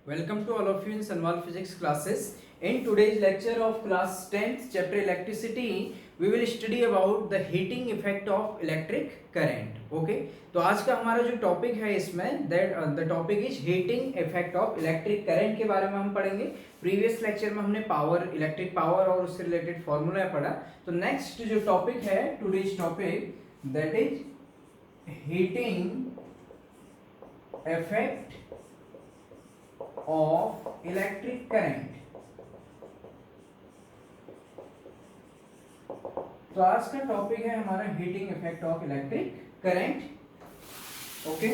Welcome to all of you in Sanwal Physics classes. In today's lecture of class 10th chapter electricity, we will study about the heating effect of electric current. Okay, तो आज का हमारा जो topic है इसमें the topic is heating effect of electric current के बारे में हम पढ़ेंगे. प्रीवियस लेक्चर में हमने पावर, इलेक्ट्रिक पावर और उससे रिलेटेड फॉर्मूला पढ़ा. तो नेक्स्ट जो टॉपिक है today's topic that is heating effect of electric current. तो आज का टॉपिक है हमारा heating effect of electric current. Okay,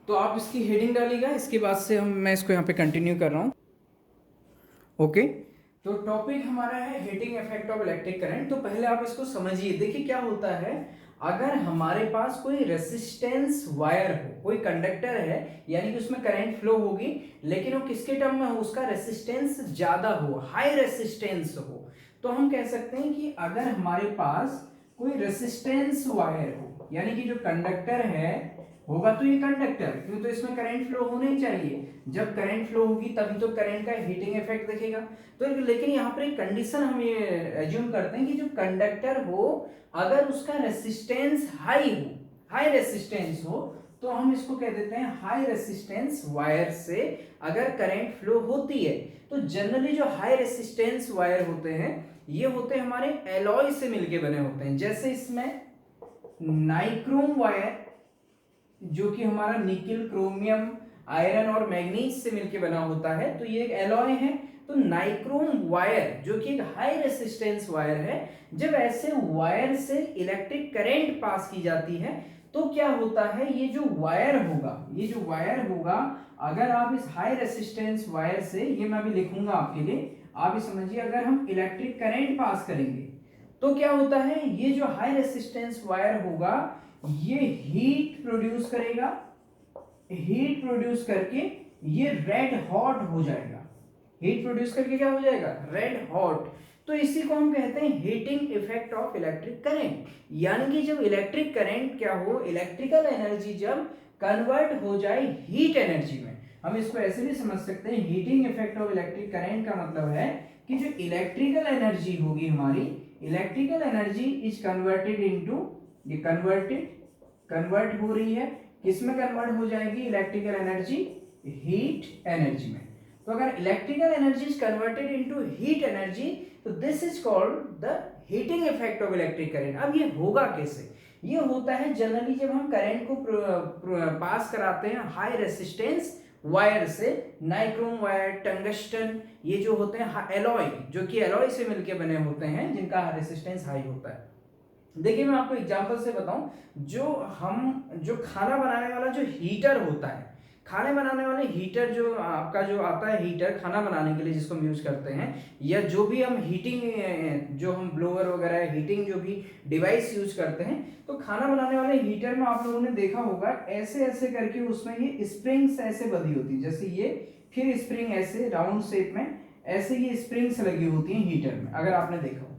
तो आप इसकी हेडिंग डालिएगा, इसके बाद से मैं इसको यहाँ पे कंटिन्यू कर रहा हूँ. ओके, तो टॉपिक हमारा है heating effect of electric current. तो पहले आप इसको समझिए. देखिए क्या होता है, अगर हमारे पास कोई रेसिस्टेंस वायर हो, कोई कंडक्टर है, यानी कि उसमें करंट फ्लो होगी, लेकिन वो किसके टर्म में हो, उसका रेसिस्टेंस ज्यादा हो, हाई रेसिस्टेंस हो, तो हम कह सकते हैं कि अगर हमारे पास कोई रेसिस्टेंस वायर हो, यानी कि जो कंडक्टर है होगा, तो ये कंडक्टर, क्यों, तो इसमें करंट फ्लो होना ही चाहिए. जब करंट फ्लो होगी तभी तो करंट का हीटिंग इफेक्ट दिखेगा. तो लेकिन यहाँ पर एक कंडीशन हम ये एज्यूम करते हैं कि जो कंडक्टर हो, अगर उसका रेसिस्टेंस हाई हो, हाई रेसिस्टेंस हो, तो हम इसको कह देते हैं हाई रेसिस्टेंस वायर से अगर करंट फ्लो होती है. तो जनरली जो हाई रेसिस्टेंस वायर होते हैं, ये होते हैं हमारे एलॉय से मिलके बने होते हैं. जैसे इसमें नाइक्रोम वायर, जो कि हमारा निकेल, क्रोमियम, आयरन और मैग्नीज से मिलके बना होता है, तो ये एक एलॉय है. तो नाइक्रोम वायर जो कि एक हाई रेसिस्टेंस वायर है, जब ऐसे वायर से इलेक्ट्रिक करंट पास की जाती है, तो क्या होता है, ये जो वायर होगा, अगर आप इस हाई रेसिस्टेंस वायर से, ये मैं अभी लिखूंगा आपके लिए, आप समझिए, अगर हम इलेक्ट्रिक करंट पास करेंगे तो क्या होता है, ये जो हाई रेसिस्टेंस वायर होगा, ये हीट प्रोड्यूस करेगा, हीट प्रोड्यूस करके ये रेड हॉट हो जाएगा. हीट प्रोड्यूस करके क्या हो जाएगा, रेड हॉट. तो इसी को हम कहते हैं heating effect of electric current. यानी कि जब इलेक्ट्रिक करंट क्या हो, इलेक्ट्रिकल एनर्जी जब कन्वर्ट हो जाए हीट एनर्जी में. हम इसको ऐसे भी समझ सकते हैं, heating effect of electric current का मतलब है कि जो इलेक्ट्रिकल एनर्जी होगी हमारी, electrical energy is converted into, ये कन्वर्ट हो रही है, किसमें कन्वर्ट हो जाएगी इलेक्ट्रिकल एनर्जी, हीट एनर्जी में. तो अगर electrical energy is converted into heat energy, तो this is called the heating effect of electric current. अब ये होगा कैसे, ये होता है जनरली जब हम करंट को पास कराते हैं हाई रेसिस्टेंस वायर से, नाइक्रोम वायर, टंगस्टन, ये जो होते हैं एलॉय, जो कि एलॉय से मिलके बने होते हैं, जिनका रेसिस्टेंस हाई होता है. देखिए मैं आपको एग्जांपल से बताऊं, जो खाना बनाने वाला जो हीटर होता है, खाने बनाने वाले हीटर, जो आपका जो आता है हीटर खाना बनाने के लिए जिसको हम यूज करते हैं, या जो भी हम हीटिंग, जो हम ब्लोअर वगैरह हीटिंग जो भी डिवाइस यूज करते हैं, तो खाना बनाने वाले हीटर में आप लोगों ने देखा होगा, ऐसे ऐसे करके उसमें ये स्प्रिंग्स ऐसे बंधी होती है, जैसे ये, फिर स्प्रिंग ऐसे राउंड शेप में, ऐसे ये स्प्रिंग्स लगी होती हैं हीटर में, अगर आपने देखा हो.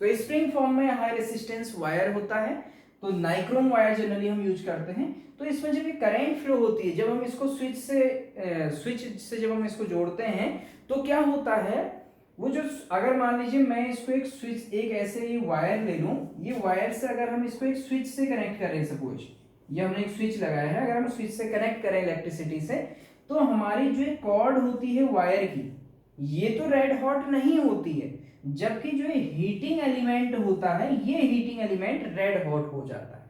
तो स्प्रिंग फॉर्म में हाई रेसिस्टेंस वायर होता है, तो नाइक्रोम वायर जनरली हम यूज करते हैं. तो इसमें जब ये करंट फ्लो होती है, जब हम इसको स्विच से जब हम इसको जोड़ते हैं, तो क्या होता है, वो जो, अगर मान लीजिए मैं इसको एक स्विच, एक ऐसे ये वायर ले लूं, ये वायर से अगर हम इसको एक स्विच से कनेक्ट करें, सपोज ये हमने एक स्विच लगाया है, अगर हम स्विच से कनेक्ट करें इलेक्ट्रिसिटी से, तो हमारी जो कॉर्ड होती है वायर की, ये तो रेड हॉट नहीं होती है, जबकि जो हीटिंग एलिमेंट होता है, ये हीटिंग एलिमेंट रेड हॉट हो जाता है.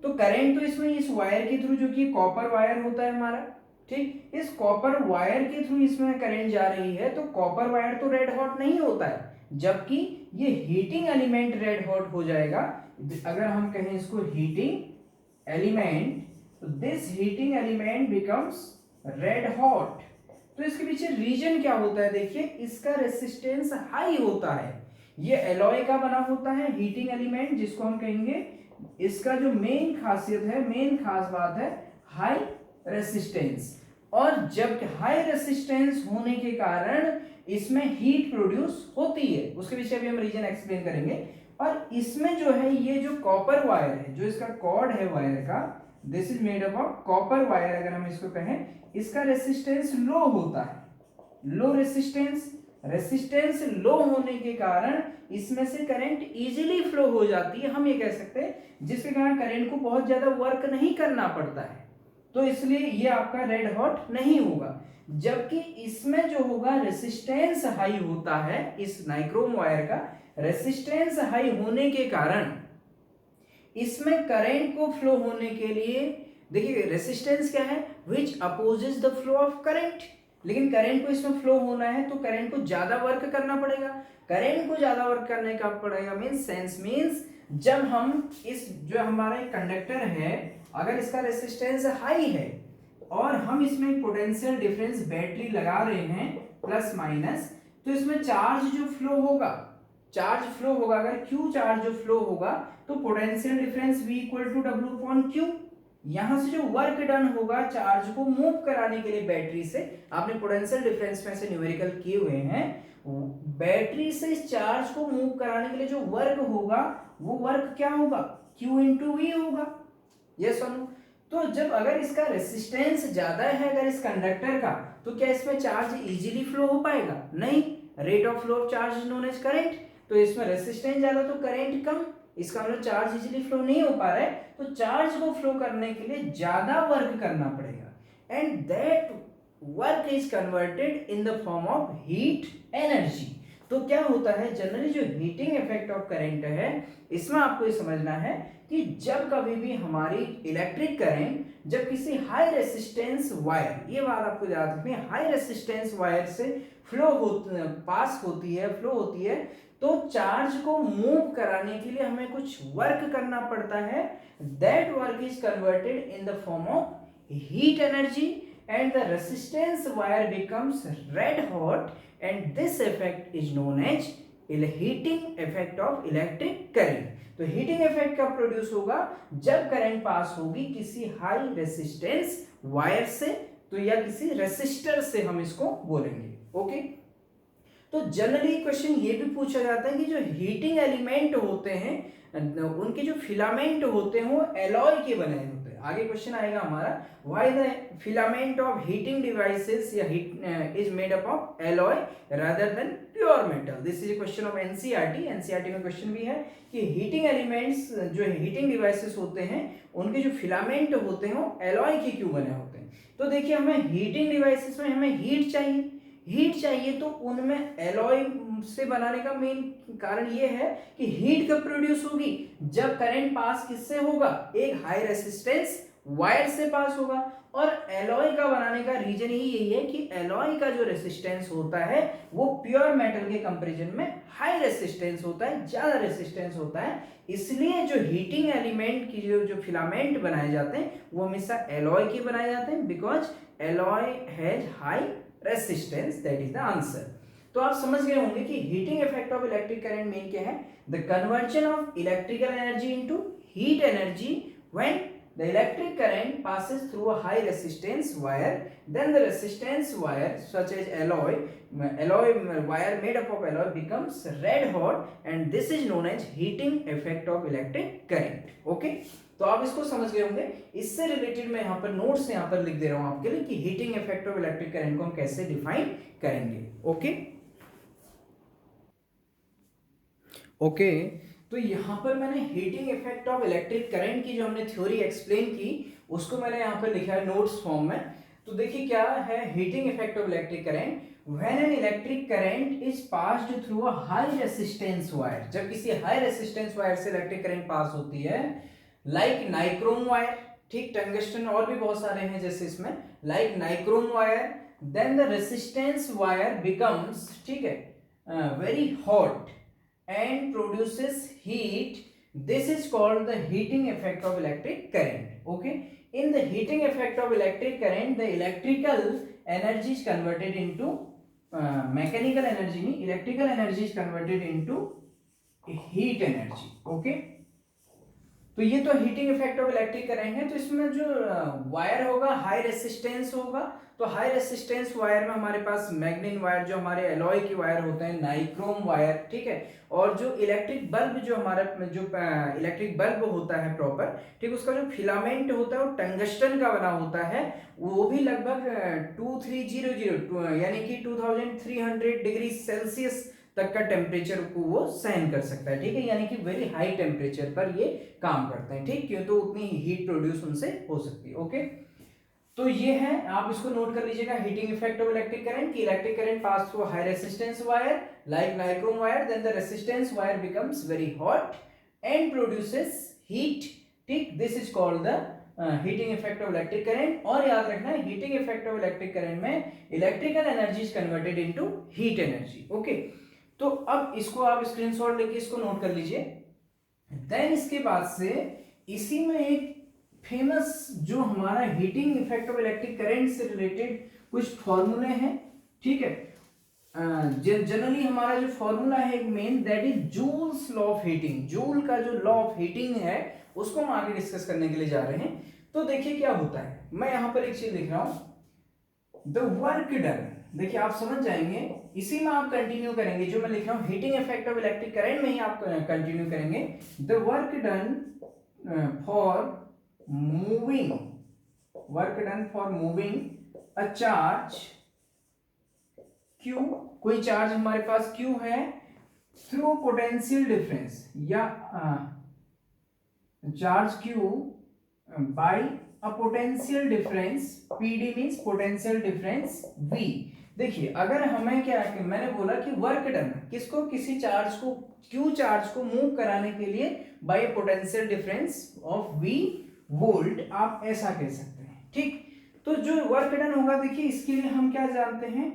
तो करंट तो इसमें इस वायर के थ्रू, जो कि कॉपर वायर होता है हमारा, ठीक, इस कॉपर वायर के थ्रू इसमें करंट जा रही है, तो कॉपर वायर तो रेड हॉट नहीं होता है, जबकि ये हीटिंग एलिमेंट रेड हॉट हो जाएगा. अगर हम कहें इसको हीटिंग एलिमेंट, तो this heating element becomes red hot. तो इसके पीछे रीजन क्या होता है, देखिए, इसका रेसिस्टेंस हाई होता है, ये एलॉय का बना होता है हीटिंग एलिमेंट, जिसको हम कहेंगे, इसका जो मेन खासियत है, मेन खास बात है हाई रेसिस्टेंस. और जब हाई रेसिस्टेंस होने के कारण इसमें हीट प्रोड्यूस होती है, उसके पीछे अभी हम रीजन एक्सप्लेन करेंगे. और इसमें जो है, ये जो कॉपर वायर है, जो इसका कॉर्ड है वायर का, this is made up of copper wire, अगर हम इसको कहें, इसका रेसिस्टेंस लो होता है, लो रेसिस्टेंस, रेसिस्टेंस लो होने के कारण इसमें से करंट इजीली फ्लो हो जाती है, हम ये कह सकते हैं, जिसके कारण करंट को बहुत ज्यादा वर्क नहीं करना पड़ता है, तो इसलिए ये आपका रेड हॉट नहीं होगा। जबकि इसमें जो होगा रेसिस्टेंस हाई होता है, इस नाइक्रोम वायर का रेसिस्टेंस हाई होने के कारण इसमें करंट को फ्लो होने के लिए, देखिए रेसिस्टेंस क्या है, which opposes the flow of current, लेकिन करंट को इसमें फ्लो होना है तो करंट को ज्यादा वर्क करना पड़ेगा, करंट को ज्यादा वर्क करने का पड़ेगा मीन्स सेंस मीन्स जब हम इस जो हमारा कंडक्टर है, अगर इसका रेसिस्टेंस हाई है और हम इसमें पोटेंशियल डिफरेंस बैटरी लगा रहे हैं प्लस माइनस, तो इसमें चार्ज जो फ्लो होगा, चार्ज फ्लो होगा, अगर Q चार्ज जो फ्लो होगा तो potential difference V equal to W upon Q, यहां से जो वर्क डन होगा चार्ज को मूव कराने के लिए बैटरी से, आपने पोटेंशियल डिफरेंस में से न्यूमेरिकल किए हुए हैं, बैटरी से इस चार्ज को मूव कराने के लिए जो वर्क होगा वो वर्क क्या होगा, Q इंटू V होगा, यस और नो। तो जब अगर इसका रेसिस्टेंस ज्यादा है अगर इस कंडक्टर का, तो क्या इसमें चार्ज इजीली फ्लो हो पाएगा, नहीं, rate of flow of charge is known as current, तो इसमें रेसिस्टेंस ज्यादा तो करंट कम, इसका मतलब चार्ज इजीली फ्लो नहीं हो पा रहा है, तो चार्ज को फ्लो करने के लिए ज्यादा वर्क करना पड़ेगा, and that work is converted in the form of heat energy. तो क्या होता है, जनरली जो हीटिंग इफेक्ट ऑफ करंट है, इसमें आपको ये समझना है कि जब कभी भी हमारी इलेक्ट्रिक करंट जब किसी हाई रेसिस्टेंस वायर, ये बात आपको याद रखनी है, हाई रेसिस्टेंस वायर से फ्लो पास होती है, फ्लो होती है, तो चार्ज को मूव कराने के लिए हमें कुछ वर्क करना पड़ता है, that work is converted in the form of heat energy and the resistance wire becomes red hot, and this effect is known as heating effect of electric current. तो हीटिंग इफेक्ट कब produce होगा, जब current pass होगी किसी high resistance wire से, तो या किसी रेसिस्टर से हम इसको बोलेंगे, ओके। तो जनरली क्वेश्चन ये भी पूछा जाता है कि जो हीटिंग एलिमेंट होते हैं उनके जो फिलामेंट होते हैं वो एलॉय के बने होते हैं, आगे क्वेश्चन आएगा हमारा, why the filament of heating devices या heat is made up of alloy rather than pure metal, this is a question of NCERT, NCERT में क्वेश्चन भी है कि हीटिंग एलिमेंट्स जो हीटिंग डिवाइसेस होते हैं उनके जो फिलामेंट होते हैं वो एलॉय के क्यों बने होते हैं। तो देखिए हमें हीटिंग डिवाइसेस में हमें हीट चाहिए, हीट चाहिए, तो उनमें एलॉय से बनाने का मेन कारण ये है कि हीट कब प्रोड्यूस होगी, जब करंट पास किससे होगा, एक हाई रेसिस्टेंस वायर से पास होगा, और एलॉय का बनाने का रीजन ही यही है कि एलॉय का जो रेसिस्टेंस होता है वो प्योर मेटल के कंपैरिजन में हाई रेसिस्टेंस होता है, ज्यादा रेसिस्टेंस होता है, इसलिए जो हीटिंग एलिमेंट की जो फिलामेंट बनाए जाते हैं वो हमेशा एलॉय के बनाए जाते हैं, because alloy has high resistance, that is the answer. तो आप समझ गए होंगे कि heating effect of electric current main क्या है, the conversion of electrical energy into heat energy when the electric current passes through a high resistance wire, then the resistance wire such as alloy wire made up of alloy becomes red hot, and this is known as heating effect of electric current, okay। तो आप इसको समझ गए होंगे, इससे related मैं यहाँ पर नोट्स यहाँ पर लिख दे रहा हूँ आपके लिए कि heating effect of electric current को हम कैसे डिफाइन करेंगे, ओके ओके। तो यहाँ पर मैंने heating effect of electric current की जो हमने थ्योरी एक्सप्लेन की उसको मैंने यहाँ पर लिखा है नोट्स फॉर्म में। तो देखिए क्या है heating effect of electric current, when an electric current is passed through a high resistance wire, जब किसी हाई रेसिस्टेंस वायर से इलेक्ट्रिक करंट पास होती है, लाइक नाइक्रोम वायर, ठीक, टंगस्टन और भी बहुत सारे हैं जैसे इसमें, like nichrome wire, then the resistance wire becomes, ठीक है, very hot and produces heat, this is called the heating effect of electric current, okay। In the heating effect of electric current, the electrical energy is converted into mechanical energy, electrical energy is converted into heat energy, okay। तो ये तो heating effect of electric current है, तो इसमें जो wire होगा high resistance होगा, तो हाई रेसिस्टेंस वायर में हमारे पास मैग्नीन वायर, जो हमारे एलॉय की वायर होते हैं, नाइक्रोम वायर, ठीक है, और जो इलेक्ट्रिक बल्ब, जो हमारा जो इलेक्ट्रिक बल्ब होता है प्रॉपर, ठीक, उसका जो फिलामेंट होता है वो टंगस्टन का बना होता है, वो भी लगभग 2300 यानी कि 2300 डिग्री सेल्सियस तक का टेम्परेचर को वो सहन कर सकता है, ठीक है, यानी कि वेरी हाई टेम्परेचर पर ये काम करते हैं, ठीक, क्यों, तो उतनी हीट प्रोड्यूस उनसे हो सकती है। ओके, तो ये है, आप इसको नोट कर लीजिएगा, heating effect of electric current, कि electric current pass through high resistance wire like nichrome wire, then the resistance wire becomes very hot and produces heat, ठीक, this is called the heating effect of electric current. और याद रखना है, heating effect of electric current में electrical energy is converted into heat energy. Okay, तो अब इसको आप स्क्रीनशॉट लेके इसको नोट कर लीजिए। देन इसके बाद से इसी में एक फेमस जो हमारा heating effect of electric current से रिलेटेड कुछ फॉर्मूले हैं, ठीक है, जनरली हमारा जो फॉर्मूला है एक main, that is joules law of heating. Joule का जो लॉ ऑफ हीटिंग है उसको हम आगे डिस्कस करने के लिए जा रहे हैं। तो देखिए क्या होता है, मैं यहां पर एक चीज लिख रहा हूं, द वर्क डन, देखिए आप समझ जाएंगे, इसी में आप कंटिन्यू करेंगे, जो मैं लिख रहा हूं heating effect of electric current में ही आप कंटिन्यू करेंगे। The work done for moving, work done for moving a charge Q, कोई चार्ज हमारे पास Q है, थ्रू पोटेंशियल डिफरेंस, या charge Q by a potential difference, PD means potential difference V। देखिए अगर हमें क्या है कि मैंने बोला कि वर्क डन किसको, किसी चार्ज को, Q चार्ज को मूव कराने के लिए bye potential difference of V volt, आप ऐसा कह सकते हैं, ठीक। तो जो वर्क डन होगा, देखिए इसके लिए हम क्या जानते हैं,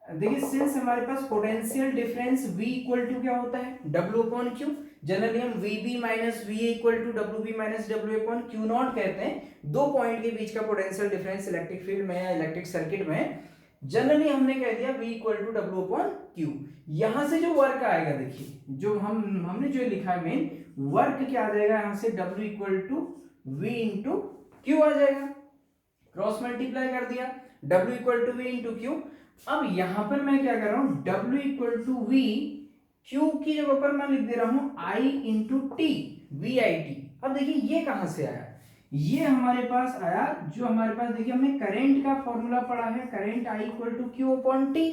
देखिए सिंस हमारे पास potential difference V equal to क्या होता है, W अपॉन Q, जनरली हम VB minus VA equal to WB minus W upon Q not कहते हैं। दो पॉइंट के बीच का पोटेंशियल डिफरेंस इलेक्ट्रिक फील्ड में या इलेक्ट्रिक सर्किट में जनरली हमने कह दिया V equal to W upon Q। यहां से जो वर्क आएगा, देखिए जो हमने जो लिखा है मेन वर्क क्या आ जाएगा, यहां से W equal to V into Q आ जाएगा, क्रॉस मल्टीप्लाई कर दिया, W equal to V into Q। अब यहां पर मैं क्या कर रहा हूं, W equal to V, Q की जगह पर मैं लिख दे रहा हूं I इंटू टी, VIT। अब देखिए ये कहां से आया, ये हमारे पास आया, जो हमारे पास देखिए हमने करंट का फॉर्मूला पढ़ा है, current I equal to Q upon T,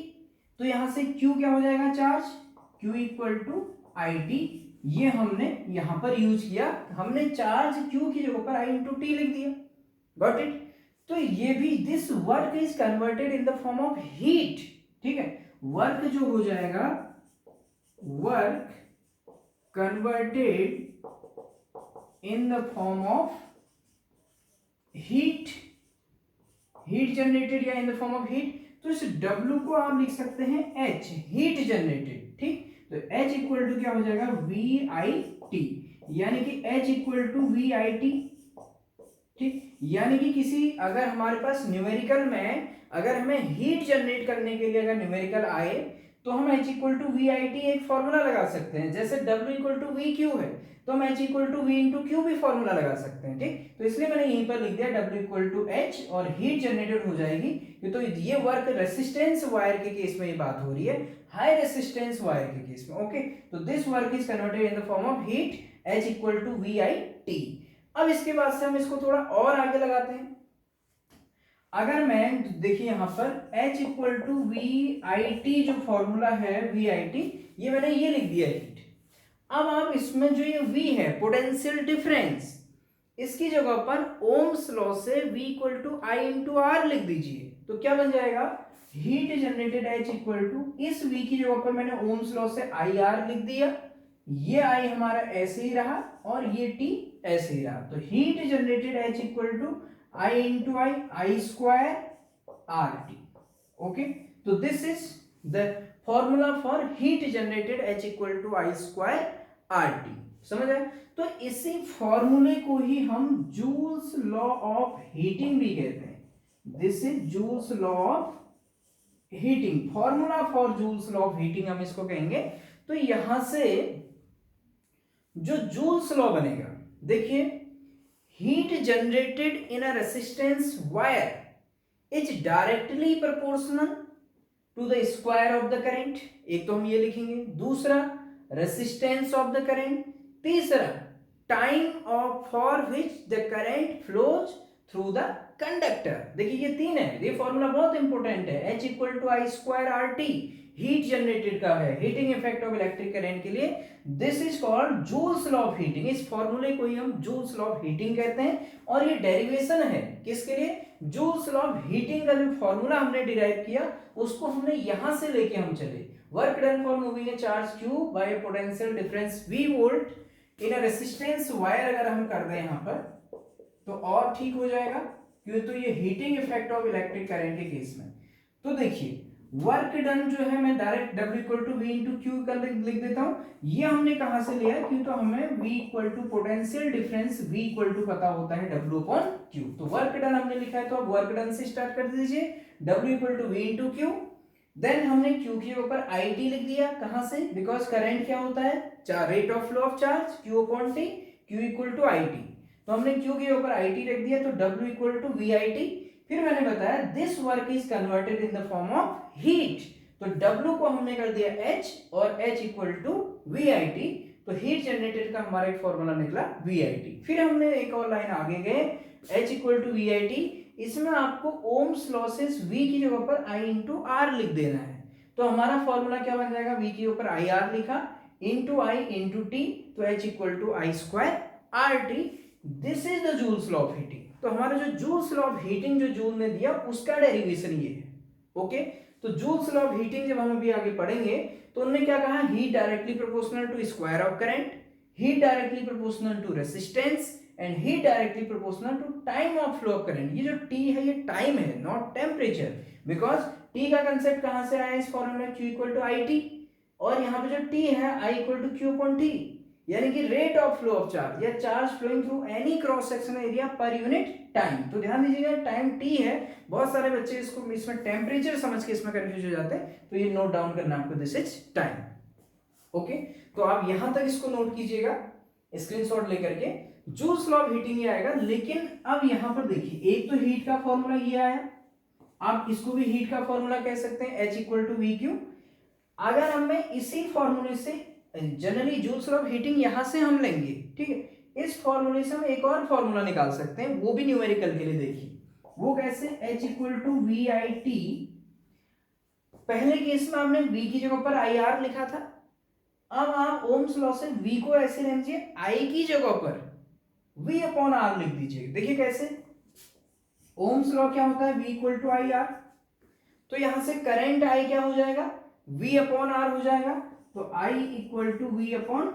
तो यहां से Q क्या हो जाएगा, charge, Q equal to IT, ये हमने यहां पर यूज किया, हमने चार्ज Q की जगह पर I इंटू टी लिख दिया, गॉट इट। तो ये भी, this work is converted in the form of heat, ठीक है, वर्क जो हो जाएगा, work converted in the form of heat, heat generated या in the form of heat. तो इस W को आप लिख सकते हैं H, हीट जनरेटेड, ठीक, तो H इक्वल टू क्या हो जाएगा, VIT, यानी कि H इक्वल टू VIT, ठीक, यानी कि किसी, अगर हमारे पास न्यूमेरिकल में अगर हमें हीट जनरेट करने के लिए अगर न्यूमेरिकल आए, तो हम H इक्वल टू VIT एक फॉर्मूला लगा सकते हैं, जैसे W इक्वल टू VQ है तो हम H equal to V into Q भी फॉर्मूला लगा सकते हैं, ठीक। तो इसलिए मैंने यहीं पर लिख दिया W इक्वल टू H, और हीट जनरेटेड हो जाएगी। तो ये वर्क रेसिस्टेंस वायर के केस में ये बात हो रही है, हाई रेसिस्टेंस वायर के केस में। ओके, तो this work is converted in the form of heat, H equal to VIT। अब इसके बाद से हम इसको थोड़ा और आगे लगाते हैं। अगर मैं देखिए यहां पर H इक्वल टू VIT जो फॉर्मूला है VIT, ये मैंने ये लिख दिया हीट। अब आप इसमें जो ये V है पोटेंशियल डिफरेंस, इसकी जगह पर ओम्स लॉ से V equal to I into R लिख दीजिए, तो क्या बन जाएगा, heat generated H equal to, इस V की जगह पर मैंने ओम्स लॉ से IR लिख दिया, ये I हमारा ऐसे ही रहा और ये T ऐसे ही रहा, तो heat generated H equal to I into I square RT। Okay, तो this is the formula for heat generated H equal to I square RT, समझ आए। तो इसी फॉर्मूले को ही हम जूल्स लॉ ऑफ हीटिंग भी कहते हैं, this is joules law of heating, formula for Joule's law of heating हम इसको कहेंगे। तो यहां से जो जूल्स लॉ बनेगा, देखिए heat generated in a resistance wire is directly proportional to the square of the current, एक तो हम ये लिखेंगे, दूसरा रेसिस्टेंस ऑफ द करंट, तीसरा time of for which the current flows through the conductor. देखिए ये तीन है, ये फॉर्मूला बहुत इंपॉर्टेंट है, H equal to I square R T, heat generated का है, heating effect of electric current के लिए। This is called Joule's law of heating, इस फॉर्मूले को ही हम जूल्स लॉ ऑफ हीटिंग कहते हैं। और ये डेरिवेशन है किसके लिए, जूल्स लॉ ऑफ हीटिंग का जो फॉर्मूला हमने डिराइव किया उसको हमने यहां से लेके हम चले, work done for moving A charge q bye potential difference v volt in a resistance wire, अगर हम कर दें यहाँ पर तो और ठीक हो जाएगा, क्यों, तो ये heating effect of electric current के केस में। तो देखिए वर्क डन जो है मैं direct W equal to V into Q कर लिख देता हूं, ये हमने कहां से लिया, क्यों, तो हमें V equal to potential difference V equal to पता होता है W अपॉन Q। तो वर्क डन हमने लिखा है, तो अब वर्क डन से स्टार्ट कर दीजिए, W equal to V into Q, then हमने Q के ऊपर IT लिख दिया, कहां से, बिकॉज करंट क्या होता है, rate of flow of charge Q upon T, Q equal to IT, तो हमने Q के ऊपर IT रख दिया, तो W इक्वल टू VIT। फिर मैंने बताया this work is converted in the form of heat, तो W को हमने कर दिया H और H इक्वल टू VIT, तो हीट जनरेटेड का हमारा एक फॉर्मूला निकला VIT। फिर हमने एक और लाइन आगे गए, H इक्वल टू VIT, इसमें आपको ओम्स लॉ से V की जगह पर I इंटू आर लिख देना है, तो हमारा फॉर्मूला क्या बन जाएगा, V के ऊपर IR लिखा इंटू I इंटू T, तो H equal to I square RT। This is the Joule's law of heating. तो हमारा जो जूल्स लॉ ऑफ हीटिंग जो जूल ने दिया उसका डेरिवेशन ये है। ओके, तो जूल्स लॉ ऑफ हीटिंग जब हम अभी आगे पढ़ेंगे तो उन्होंने क्या कहा, heat directly proportional to square of current, heat directly proportional to resistance and heat directly proportional to time of flow of current. ये जो टी है ये टाइम है, नॉट टेम्परेचर, बिकॉज टी का कंसेप्ट कहां से आया, इस formula Q equal to I T, और यहाँ पे जो टी है I equal to Q upon T, यानी कि rate of flow of charge या charge flowing through any cross sectional area per unit time. तो ध्यान दीजिएगा टाइम टी है, बहुत सारे बच्चे इसको इसमें टेम्परेचर समझ के इसमें कंफ्यूज हो जाते हैं, तो ये नोट डाउन करना आपको, दिस इज टाइम। ओके, तो आप यहां तक इसको नोट कीजिएगा स्क्रीनशॉट लेकर के, जूल्स लॉ ऑफ हीटिंग ये आएगा। लेकिन अब यहां पर देखिए, एक तो हीट का फॉर्मूला ये आया, आप इसको भी हीट का फॉर्मूला कह सकते हैं, H equal to V Q. अगर हमें इसी फॉर्मूले से generally Joule's law of heating यहां से हम लेंगे, ठीक है, इस फॉर्मूले से हम एक और फॉर्मूला निकाल सकते हैं, वो भी न्यूमेरिकल के लिए। देखिए वो कैसे, H equal to V I T, पहले केस में हमने V की जगह पर आई आर लिखा था, अब आप ओम्स लॉ से V को ऐसे ले लीजिए, I की जगह पर V अपॉन आर लिख दीजिए। देखिए कैसे, ओम्स लॉ क्या होता है, V equal to I R, तो यहां से करंट I क्या हो जाएगा, V अपॉन आर हो जाएगा, तो I equal to V upon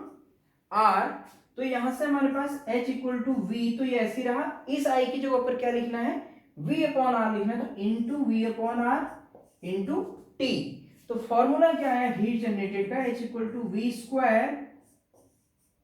R, तो यहां से हमारे पास H इक्वल टू वी, तो ये ऐसे रहा, इस I की जगह पर क्या लिखना है, V अपॉन आर लिखना है, तो into V upon R into T. तो फॉर्मूला क्या है हीट जनरेटेड का, H equal to V square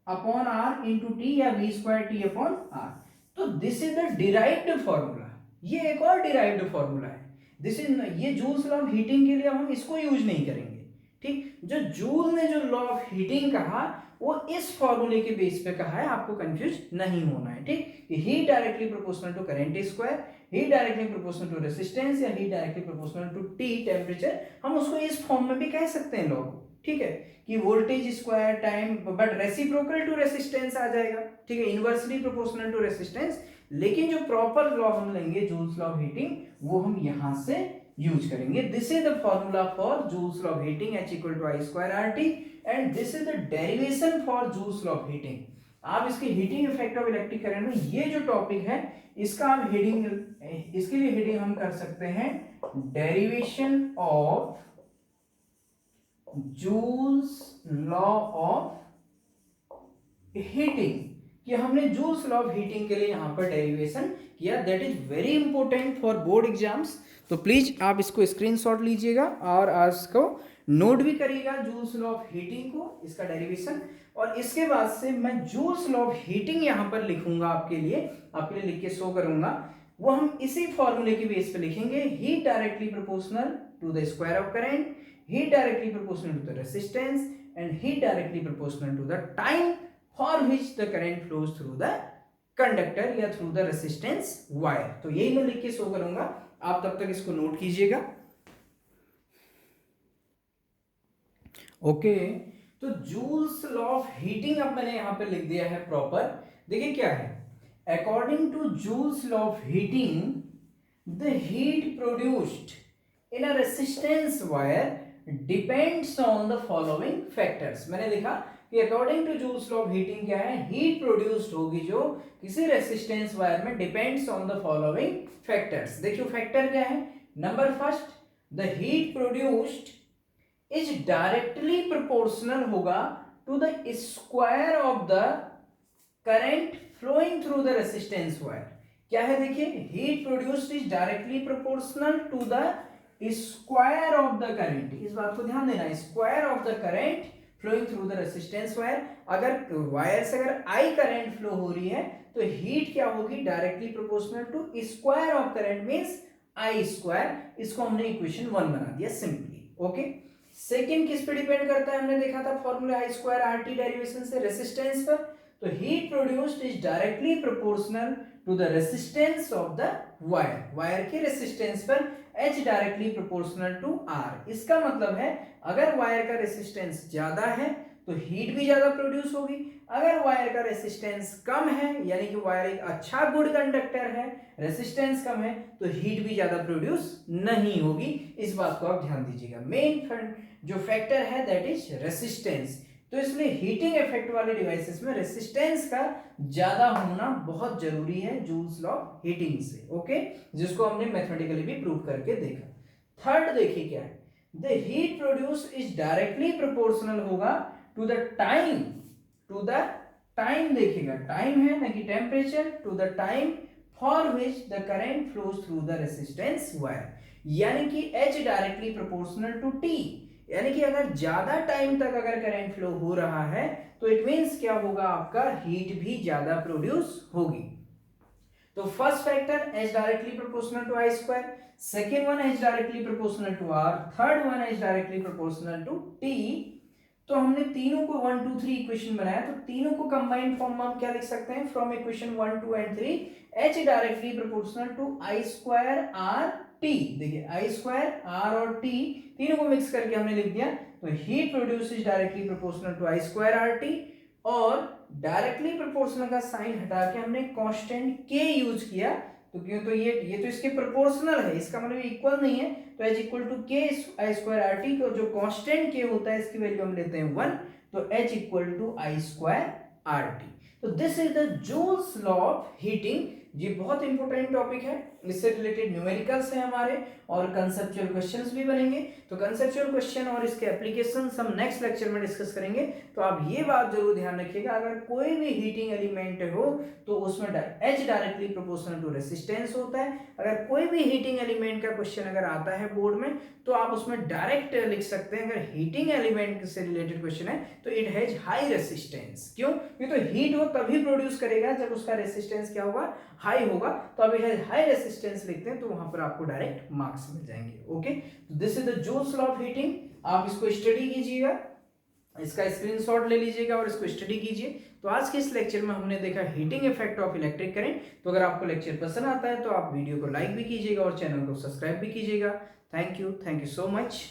upon R into T, या V square T upon R. तो this is the derived formula, ये एक और डिराइव्ड फॉर्मूला है। दिस इज, ये जूल्स लॉ ऑफ हीटिंग के लिए हम इसको यूज नहीं करेंगे, ठीक। जो जूल ने जो लॉ ऑफ हीटिंग कहा वो इस फॉर्मूले के बेस पे कहा है, आपको कंफ्यूज नहीं होना है, ठीक। Heat directly proportional to current square, heat directly proportional to resistance, या heat directly proportional to T temperature, हम उसको इस फॉर्म में भी कह सकते हैं लॉ को, ठीक है, कि voltage square time, but reciprocal to resistance आ जाएगा, ठीक है, इनवर्सली प्रोपोर्शनल टू रेसिस्टेंस। लेकिन जो प्रॉपर लॉ हम लेंगे जूल्स लॉ ऑफ हीटिंग, वो हम यहां से यूज करेंगे। This is the formula for Joule's law of heating, H equal to I square R T, and this is the derivation for Joule's law of heating. आप इसके heating effect of electric current में ये जो topic है इसका आप heading, इसके लिए हेडिंग हम कर सकते हैं derivation of joules law of heating, कि हमने जूल्स लॉ ऑफ हीटिंग के लिए यहां पर डेरिवेशन किया। That is very important for board exams, तो प्लीज आप इसको स्क्रीनशॉट लीजिएगा और आज इसको नोट भी करिएगा, जूल्स लॉ ऑफ हीटिंग को, इसका डेरिवेशन। और इसके बाद से मैं जूल्स लॉ ऑफ हीटिंग यहां पर लिखूंगा आपके लिए लिख के शो करूंगा, वो हम इसी फॉर्मूले के बेस पे लिखेंगे, heat directly proportional to the square of current, heat directly proportional to the resistance, and heat directly proportional to the time for which the current flows through the conductor या through the resistance wire. तो यही मैं लिख के show करूंगा। आप तब तक इसको नोट कीजिएगा। ओके, तो जूल्स लॉ ऑफ हीटिंग अब मैंने यहां पे लिख दिया है प्रॉपर। देखिए क्या है, according to Joule's law of heating the heat produced in a resistance wire depends on the following factors. मैंने लिखा कि according to Joule's law of heating क्या है, हीट प्रोड्यूस्ड होगी जो किसी रेसिस्टेंस वायर में, depends on the following factors. देखियो फैक्टर क्या है, number first, the heat produced is directly proportional होगा to the square of the current flowing through the resistance wire. क्या है, देखिए, heat produced is directly proportional to the square of the current. इस बात को ध्यान देना, square of the current flowing through the resistance wire. अगर wire से अगर आई करंट फ्लो हो रही है तो हीट क्या होगी, directly proportional to square of current means I square. इसको हमने इक्वेशन 1 बना दिया सिंपली। ओके, सेकंड किस पे डिपेंड करता है, हमने देखा था formula I square R T derivation से, रेसिस्टेंस पर। तो heat produced is directly proportional to the resistance of the wire, wire के रेसिस्टेंस पर H directly proportional to R। इसका मतलब है अगर वायर का रेसिस्टेंस ज्यादा है तो हीट भी ज्यादा प्रोड्यूस होगी, अगर वायर का रेसिस्टेंस कम है यानी कि वायर एक अच्छा गुड कंडक्टर है, रेसिस्टेंस कम है, तो हीट भी ज्यादा प्रोड्यूस नहीं होगी। इस बात को आप ध्यान दीजिएगा। मेन जो फैक्टर है दैट इज रेसिस्टेंस। तो इसलिए हीटिंग इफेक्ट वाले डिवाइसेस में रेसिस्टेंस का ज्यादा होना बहुत जरूरी है जूल्स लॉ ऑफ हीटिंग से। ओके, जिसको हमने मैथमेटिकली भी प्रूव करके देखा। थर्ड देखिए क्या है, the heat produce is directly proportional होगा to the time, to the time, देखिएगा टाइम है ना कि temperature, to the time for which the current flows through the resistance wire. यानी कि H directly proportional to T, यानी कि अगर ज्यादा टाइम तक अगर करंट फ्लो हो रहा है तो इट मींस क्या होगा, आपका हीट भी ज्यादा प्रोड्यूस होगी। तो first factor H directly proportional to I square, second one H directly proportional to R, third one H directly proportional to T। तो हमने तीनों को 1 2 3 इक्वेशन बनाया, तो तीनों को कंबाइंड फॉर्म में हम क्या लिख सकते हैं, from equation 1 2 and 3 H directly proportional to I square R T। देखिए I स्क्वायर R और T तीनों को मिक्स करके हमने लिख दिया, तो heat produce is directly proportional to I square R T, और डायरेक्टली प्रोपोर्शनल का साइन हटा के हमने कांस्टेंट K यूज किया। तो क्यों, तो ये तो इसके प्रोपोर्शनल है, इसका मतलब इक्वल नहीं है, तो H equal to K I square R T, को जो कांस्टेंट K होता है इसकी वैल्यू हम लेते हैं 1, तो H equal to I square R T। तो this is the Joule's law of heating. ये बहुत इंपॉर्टेंट टॉपिक है, इससे रिलेटेड न्यूमेरिकल्स हैं हमारे और कंसेप्चुअल क्वेश्चंस भी बनेंगे। तो कंसेप्चुअल क्वेश्चन और इसके एप्लीकेशंस हम नेक्स्ट लेक्चर में डिस्कस करेंगे। तो आप ये बात जरूर ध्यान रखिएगा, अगर कोई भी हीटिंग एलिमेंट हो तो उसमें H directly proportional to resistance होता है। अगर कोई भी हीटिंग एलिमेंट का क्वेश्चन अगर आता है बोर्ड में तो आप उसमें डायरेक्ट लिख सकते हैं, अगर हीटिंग एलिमेंट से रिलेटेड क्वेश्चन है तो इट हैज हाई रेसिस्टेंस। क्यों, क्योंकि तो हीट वो तभी प्रोड्यूस करेगा जब उसका रेसिस्टेंस क्या होगा, हाई होगा। तो अब इट हाई रेसिस्टेंस लिखते हैं तो वहां पर आपको डायरेक्ट मार्क्स मिल जाएंगे। ओके, तो this is the Joule's law of heating. आप इसको स्टडी कीजिएगा, इसका स्क्रीनशॉट ले लीजिएगा और इसको स्टडी कीजिए। तो आज के इस लेक्चर में हमने देखा heating effect of electric current. तो अगर आपको लेक्चर पसंद आता है तो आप वीडियो को लाइक भी कीजिएगा और चैनल को सब्सक्राइब भी कीजिएगा। Thank you so much.